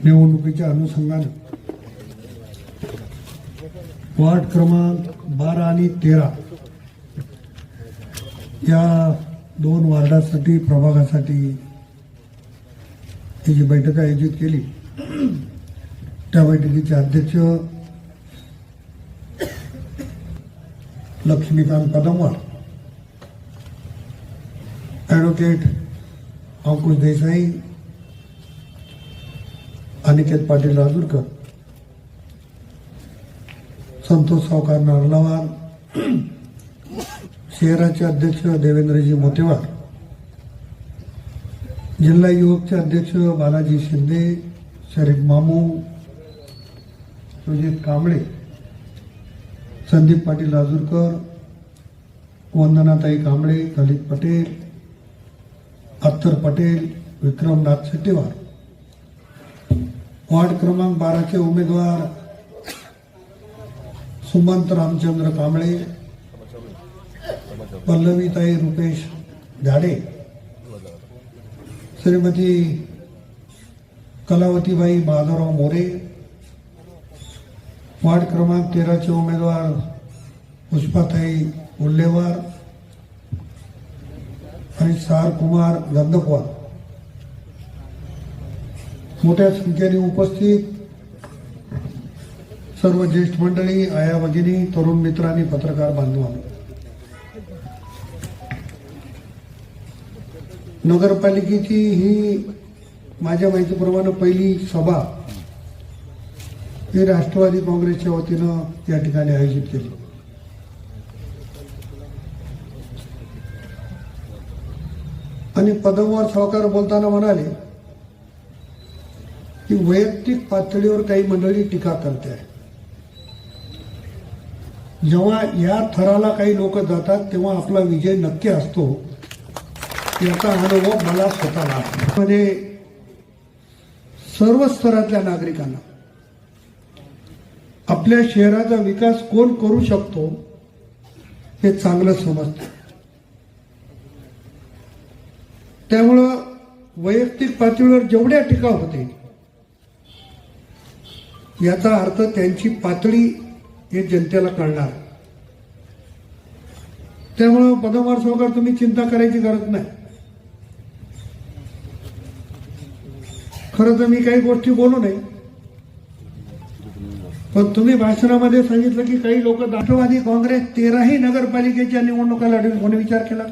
निवडणुकीच्या अनुषंगाने वार्ड क्रमांक 12 आणि 13 या दोन वार्डासाठी प्रभागासाठी ही जी बैठक आयोजित केली त्या बैठकीचे अध्यक्ष लक्ष्मीकांत कदमवार, ॲडव्होकेट अंकुश देसाई, अनिकेत पाटील राजूरकर, संतोष सावकार नारलावार, शहराचे अध्यक्ष देवेंद्रजी मोतेवार, जिल्हा युवकचे अध्यक्ष बालाजी शिंदे, शरीफ मामू, सुजित कांबळे, संदीप पाटील राजूरकर, वंदनाताई कांबळे, ललित पटेल, अत्तर पटेल, विक्रमनाथ शेट्टीवार, वार्ड क्रमांक 12 चे उमेदवार सुमंत रामचंद्र कांबळे, पल्लवीताई रुपेश झाडे, श्रीमती कलावतीबाई माधवराव मोरे, वार्ड क्रमांक 13 चे उमेदवार पुष्पाताई उल्लेवार आणि सार कुमार गंधकवार. मोठ्या संख्येने उपस्थित सर्व ज्येष्ठ मंडळी, आया भगिनी, तरुण मित्रांनी, पत्रकार बांधवांनी, नगरपालिकेची ही माझ्या माहितीप्रमाणे पहिली सभा ही राष्ट्रवादी काँग्रेसच्या वतीनं या ठिकाणी आयोजित केली. आणि पदमवार सावकार बोलताना म्हणाले की वैयक्तिक पातळीवर काही मंडळी टीका करते आहे. जेव्हा या थराला काही लोक जातात तेव्हा आपला विजय नक्की असतो याचा अनुभव मला स्वतःला म्हणजे सर्व स्तरातल्या नागरिकांना आपल्या शहराचा विकास कोण करू शकतो हे चांगलं समजतं. त्यामुळं वैयक्तिक पातळीवर जेवढ्या टीका होते याचा अर्थ त्यांची पातळी हे जनतेला कळणार. त्यामुळं पदमवार सावकार तुम्ही चिंता करायची गरज नाही. खरं तर मी काही गोष्टी बोलू नये, पण तुम्ही भाषणामध्ये सांगितलं की काही लोक राष्ट्रवादी काँग्रेस 13ही नगरपालिकेच्या निवडणुका लढवेल. कोणी विचार केला?